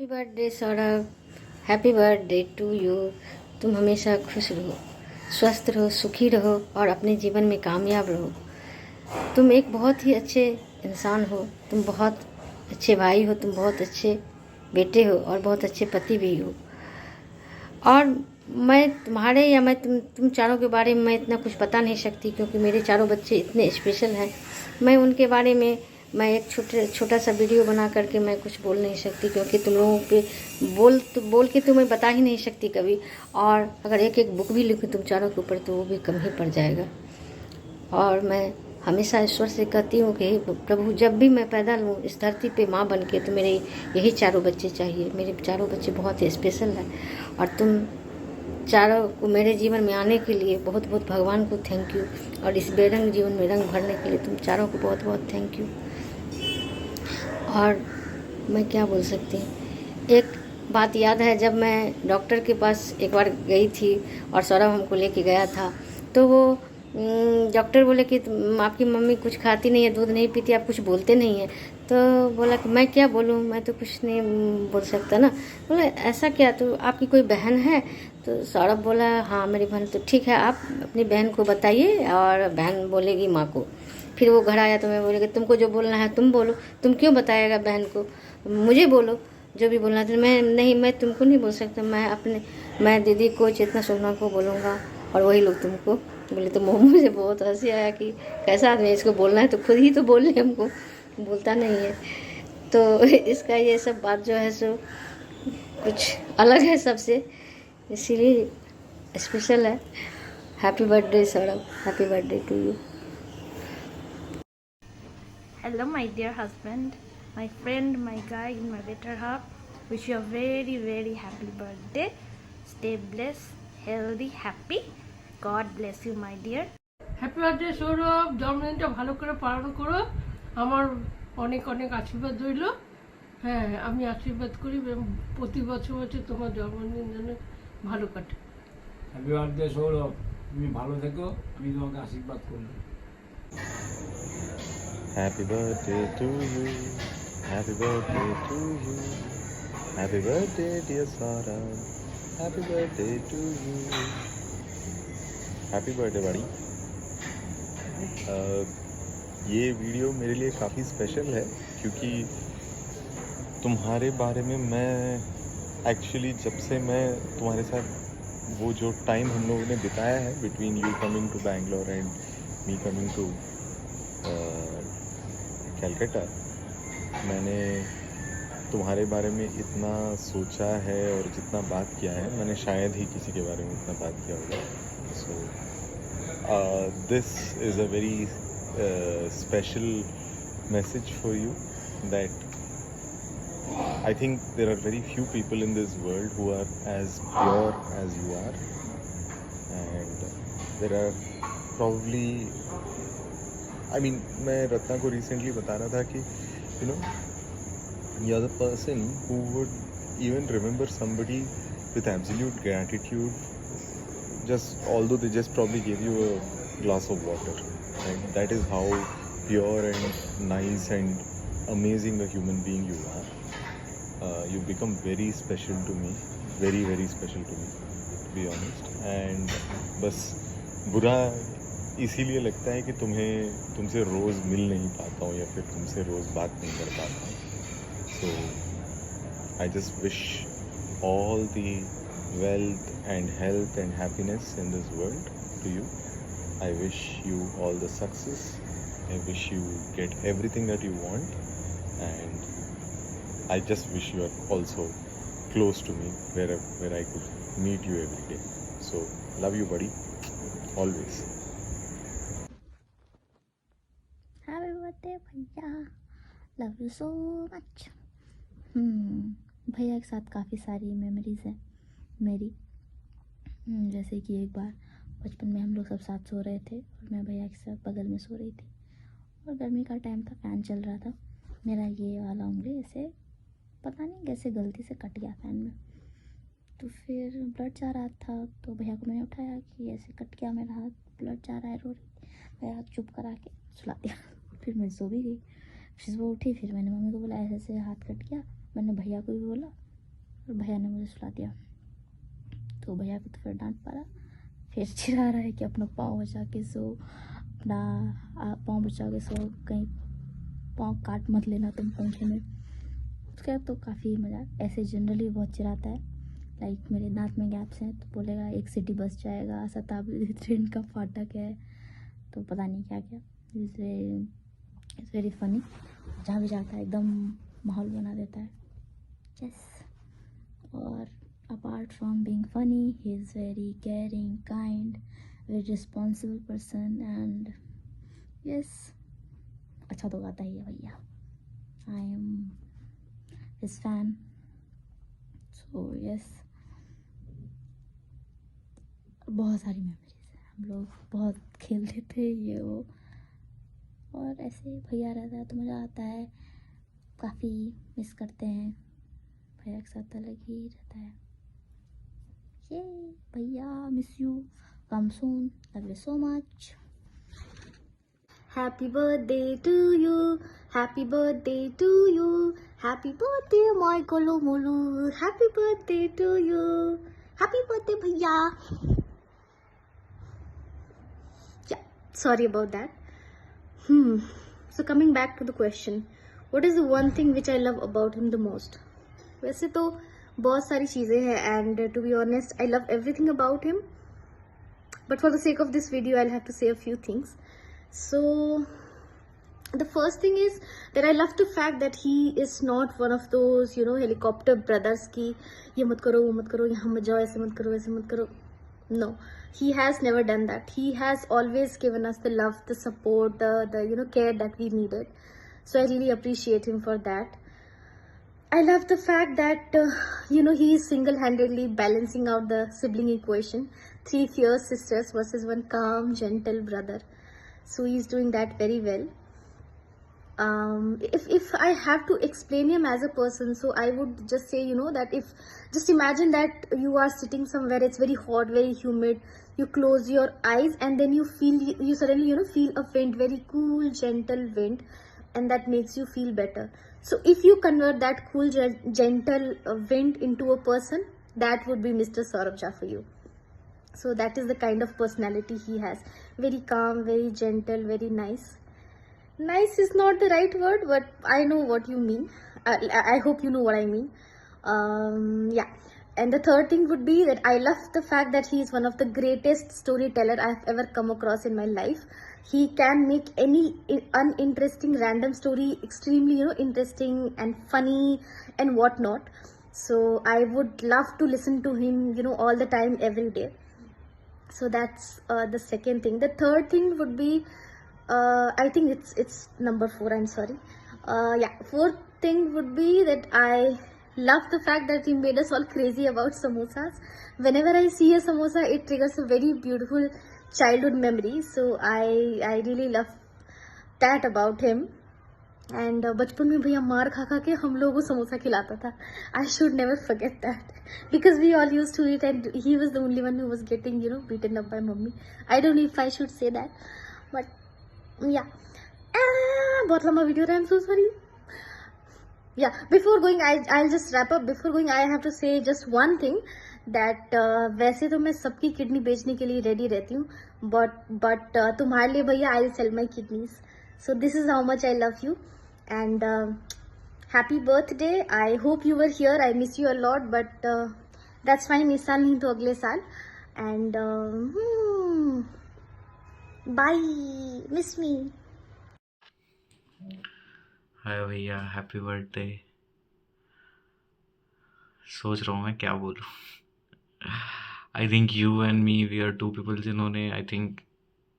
Happy birthday Saurabh, happy birthday to you. तुम हमेशा खुश रहो, स्वस्थ रहो, सुखी रहो और अपने जीवन में कामयाब रहो। तुम एक बहुत ही अच्छे इंसान हो, तुम बहुत अच्छे भाई हो, तुम बहुत अच्छे बेटे हो और बहुत अच्छे पति भी हो। और मैं तुम्हारे या मैं तुम चारों के बारे में मैं इतना कुछ बता नहीं सकती, क्योंकि मेरे चारों बच्चे इतने स्पेशल हैं। मैं उनके बारे में मैं एक छोटा सा वीडियो बना करके मैं कुछ बोल नहीं सकती, क्योंकि तुम लोगों पे बोल के तो मैं बता ही नहीं सकती कभी। और अगर एक एक बुक भी लिखूँ तुम चारों के ऊपर तो वो भी कम ही पड़ जाएगा। और मैं हमेशा ईश्वर से कहती हूँ कि प्रभु, जब भी मैं पैदा लूँ इस धरती पे माँ बन के, तो मेरे यही चारों बच्चे चाहिए। मेरे चारों बच्चे बहुत ही स्पेशल हैं और तुम चारों को मेरे जीवन में आने के लिए बहुत बहुत भगवान को थैंक यू। और इस बेरंग जीवन में रंग भरने के लिए तुम चारों को बहुत बहुत थैंक यू। और मैं क्या बोल सकती हूँ, एक बात याद है, जब मैं डॉक्टर के पास एक बार गई थी और सौरभ हमको लेके गया था, तो वो डॉक्टर बोले कि आपकी मम्मी कुछ खाती नहीं है, दूध नहीं पीती, आप कुछ बोलते नहीं हैं। तो बोला कि मैं क्या बोलूँ, मैं तो कुछ नहीं बोल सकता ना। बोला ऐसा क्या, तो आपकी कोई बहन है? तो सौरभ बोला हाँ मेरी बहन। तो ठीक है, आप अपनी बहन को बताइए और बहन बोलेगी माँ को। फिर वो घर आया तो मैं बोली कि तुमको जो बोलना है तुम बोलो, तुम क्यों बताएगा बहन को, मुझे बोलो जो भी बोलना था। मैं नहीं, मैं तुमको नहीं बोल सकता, मैं दीदी को, चेतना सोना को बोलूँगा और वही लोग तुमको। बोले तो मुझे बहुत हंसी आया कि कैसा आदमी, इसको बोलना है तो खुद ही तो बोल ले, हमको बोलता नहीं है। तो इसका ये सब बात जो है सो कुछ अलग है सबसे, इसीलिए स्पेशल है। Happy birthday Saurabh, happy birthday to you. Hello, my dear husband, my friend, my guy, and my better half. Wish you a very, very happy birthday. Stay blessed, healthy, happy. God bless you, my dear. Happy birthday Sourav, জন্মদিনটা ভালো করে পালন করো। আমার অনেক অনেক আশীর্বাদ রইল। হ্যাঁ, আমি আশীর্বাদ করি প্রতি বছর বছর তোমার জন্মদিন যেন ভালো কাটে। হ্যাপি বার্থডে সৌরভ, তুমি ভালো থেকো, আমি তোমাকে আশীর্বাদ করলাম। Happy birthday to you. Happy birthday to you. Happy birthday dear Saurabh. Happy birthday to you. Happy birthday buddy. ये वीडियो मेरे लिए काफ़ी स्पेशल है, क्योंकि तुम्हारे बारे में मैं एक्चुअली जब से मैं तुम्हारे साथ वो जो टाइम हम लोगों ने बिताया है between you coming to Bangalore and me coming to Calcutta, मैंने तुम्हारे बारे में इतना सोचा है और जितना बात किया है मैंने शायद ही किसी के बारे में इतना बात किया होगा। So this is a very special message for you, that I think there are very few people in this world who are as pure as you are, and there are probably, I mean, मैं रत्ना को recently बता रहा था कि you know, you're the person who would even remember somebody with absolute gratitude, just although they just probably gave you a glass of water. And that is how pure and nice and amazing a human being you are. You become very special to me, very very special to me, to be honest. And बस बुरा इसीलिए लगता है कि तुमसे रोज़ मिल नहीं पाता हूँ या फिर तुमसे रोज़ बात नहीं कर पाता हूँ. So I just wish all the wealth and health and happiness in this world to you. I wish you all the success. I wish you get everything that you want, and I just wish you are also close to me, where I could meet you every day. So love you buddy, always. Happy birthday भैया, love you so much. भैया के साथ काफ़ी सारी memories है मेरी। जैसे कि एक बार बचपन में हम लोग सब साथ सो रहे थे और मैं भैया के साथ बगल में सो रही थी और गर्मी का टाइम था, फ़ैन चल रहा था। मेरा ये वाला उंगली ऐसे पता नहीं कैसे गलती से कट गया फ़ैन में, तो फिर ब्लड जा रहा था। तो भैया को मैंने उठाया कि ऐसे कट गया मेरा हाथ, ब्लड जा रहा है, रो रही। भैया चुप करा के सुला दिया। फिर मैं सो भी गई। फिर वो उठी, फिर मैंने मम्मी को बोला ऐसे ऐसे हाथ कट गया। मैंने भैया को भी बोला और भैया ने मुझे सुला दिया। तो भैया भी तो फिर डांट पड़ा, फिर चिढ़ा रहा है कि अपना पाँव बचा के सो, अपना पाँव बचा के सो, कहीं पाँव काट मत लेना तुम पंखे में। उसके बाद तो काफ़ी मज़ा, ऐसे जनरली बहुत चिढ़ाता है। लाइक मेरे दांत में गैप्स हैं तो बोलेगा एक सिटी बस जाएगा, शताब्दी ट्रेन का फाटक है, तो पता नहीं क्या क्या। इट्स वेरी फनी, जहाँ भी जाता है एकदम माहौल बना देता है। यस, और apart from being funny he is very caring, kind, very responsible person and yes, अच्छा तो गाता ही है भैया। I am his fan, so yes. बहुत सारी मेमोरीज हैं, हम लोग बहुत खेलते थे ये वो, और ऐसे भैया रहता है तो मज़ा आता है, काफ़ी मिस करते हैं भैया के साथ, अलग ही रहता है। ये भैया, miss you, come soon, love you so much. Happy birthday to you, happy birthday to you, happy birthday my Kolomolu, happy birthday to you, happy birthday bhaiya. Yeah, sorry about that. So coming back to the question, what is the one thing which I love about him the most? वैसे तो बहुत सारी चीज़ें हैं and to be honest I love everything about him, but for the sake of this video I'll have to say a few things. So the first thing is that I love the fact that he is not one of those, you know, helicopter brothers ki ye mat karo wo mat karo yahan mat jao aise mat karo waise mat karo. No, he has never done that. He has always given us the love, the support, the you know, care that we needed. So I really appreciate him for that. I love the fact that you know, he is single-handedly balancing out the sibling equation, 3 fierce sisters versus 1 calm, gentle brother. So he's doing that very well. If I have to explain him as a person, so I would just say, you know, that if just imagine that you are sitting somewhere, it's very hot, very humid, you close your eyes and then you suddenly, you know, feel a wind, very cool, gentle wind, and that makes you feel better. So if you convert that cool, gentle wind into a person, that would be Mr. Saurabh Jha for you. So that is the kind of personality he has. Very calm, very gentle, very nice. Nice is not the right word, but I know what you mean. I hope you know what I mean. Yeah. And the third thing would be that I love the fact that he is one of the greatest storyteller I've ever come across in my life. He can make any uninteresting random story extremely, you know, interesting and funny and whatnot. So I would love to listen to him, you know, all the time, every day. So that's the second thing. The third thing would be, I think it's number 4. I'm sorry. Yeah, fourth thing would be that I love the fact that he made us all crazy about samosas. Whenever I see a samosa, it triggers a very beautiful childhood memory. So I really love that about him. And बचपन में भैया मार खा खा के हम लोगों को समोसा खिलाता था. I should never forget that because we all used to eat and he was the only one who was getting, you know, beaten up by mummy. I don't know if I should say that, but yeah. बहुत लंबा video रहा, I'm so sorry. Yeah, before going, I'll just wrap up. Before going, I have to say just one thing that वैसे तो मैं सबकी kidney बेचने के लिए रेडी रहती हूँ, but तुम्हारे लिए भैया I'll sell my kidneys. So this is how much I love you. And happy birthday. I hope you were here. I miss you a lot, but that's fine. इस साल नहीं तो अगले साल. And bye. Miss me. हाय भैया, happy birthday. सोच रहा हूँ मैं क्या बोलूँ। I think you and me, we are 2 people जिन्होंने, I think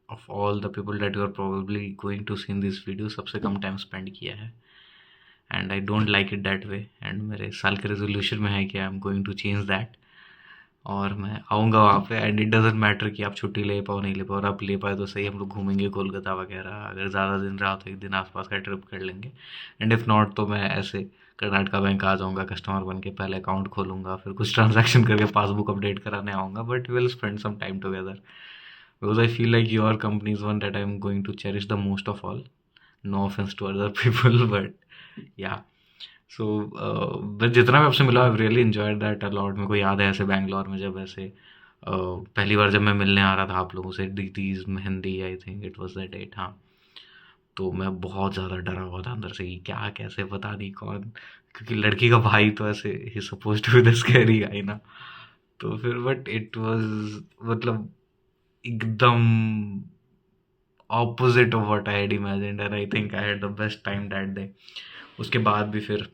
of all the people that you are probably going to see in this video, सबसे कम टाइम स्पेंड किया है। And I don't like it that way. And मेरे साल के resolution में है कि I am going to change that, और मैं आऊँगा वहाँ पे। एंड इट डजेंट मैटर कि आप छुट्टी ले पाओ नहीं ले पाओ, और आप ले पाए तो सही, हम लोग घूमेंगे कोलकाता वगैरह। अगर ज़्यादा दिन रहा तो 1 दिन आसपास का ट्रिप कर लेंगे। एंड इफ़ नॉट तो मैं ऐसे कर्नाटका बैंक आ जाऊँगा कस्टमर बन के, पहले अकाउंट खोलूँगा, फिर कुछ ट्रांजैक्शन करके पासबुक अपडेट कराने आऊँगा। But will spend some time together because I feel like your company is one that I am going to cherish the most of all. No offense to other people, but yeah. So बस जितना भी आपसे मिला I really enjoyed that a lot. मेरे को याद है ऐसे बैंगलोर में जब ऐसे पहली बार जब मैं मिलने आ रहा था आप लोगों से, दीदीज mehndi I think it was the date, हाँ। तो मैं बहुत ज़्यादा डरा हुआ था अंदर से कि क्या कैसे पता नहीं कौन, क्योंकि लड़की का भाई तो ऐसे ही suppose to be the scary guy ना। तो फिर बट इट वाज मतलब एकदम opposite of what I had imagined and I think I had the best time that day. उसके बाद भी फिर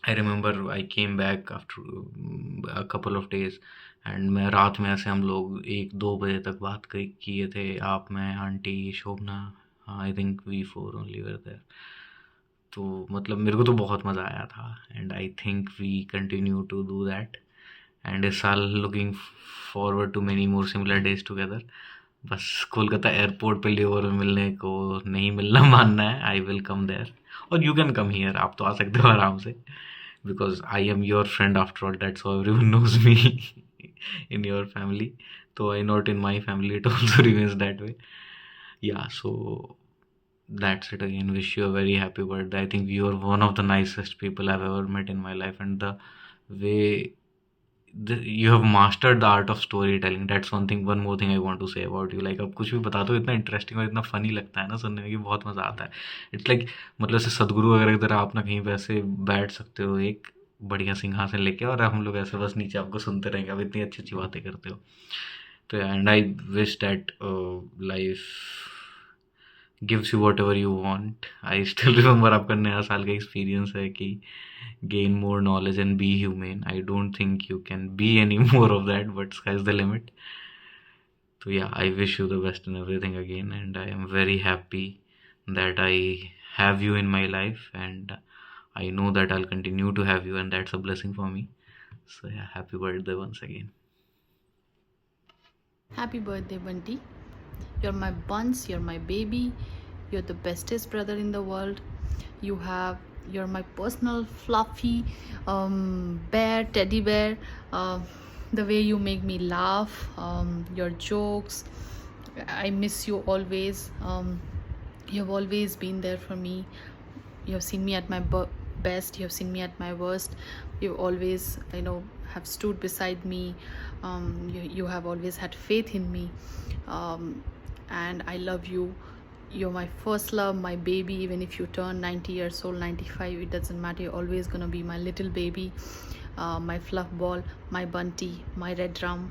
I remember I came back after a couple of days and मैं रात में ऐसे हम लोग 1-2 बजे तक बात किए थे, आप, मैं, aunty, Shobhana, I think we 4 only were there. तो मतलब मेरे को तो बहुत मज़ा आया था and I think we continue to do that and इस साल looking forward to many more similar days together. बस कोलकाता एयरपोर्ट पे लेओवर में मिलने को नहीं मिलना मानना है, आई विल कम देयर और यू कैन कम हियर, आप तो आ सकते हो आराम से because I am your friend after all, that's how everyone knows me in your family, though I not in my family, it also remains that way. Yeah, so that's it again. Wish you a very happy birthday. I think you are one of the nicest people I've ever met in my life, and the way you have mastered the art of storytelling. That's one thing, one more thing I want to say about you. Like, अब कुछ भी बता दो इतना interesting और इतना funny लगता है ना सुनने में कि बहुत मज़ा आता है। इट्स लाइक मतलब से सदगुरु वगैरह की तरह आप ना कहीं पे ऐसे बैठ सकते हो एक बढ़िया सिंहासन लेके और हम लोग ऐसे बस नीचे आपको सुनते रहेंगे, आप इतनी अच्छी अच्छी बातें करते हो। तो and I wish that life gives you what ever you want. I still remember आपका नया साल का एक्सपीरियंस है कि gain more knowledge and be humane. I don't think you can be any more of that, but sky's the limit. So yeah, I wish you the best in everything again, and I am very happy that I have you in my life, and I know that I'll continue to have you, and that's a blessing for me. So yeah, happy birthday once again. Happy birthday, Bunty. You're my buns, you're my baby, you're the bestest brother in the world. You're my personal fluffy bear, teddy bear. The way you make me laugh, your jokes, I miss you always. You have always been there for me. You have seen me at my best, you have seen me at my worst. You always, have stood beside me. You have always had faith in me, and I love you. You're my first love, my baby. Even if you turn 90 years old, 95, it doesn't matter. You're always gonna be my little baby, my fluff ball, my bunty, my red drum,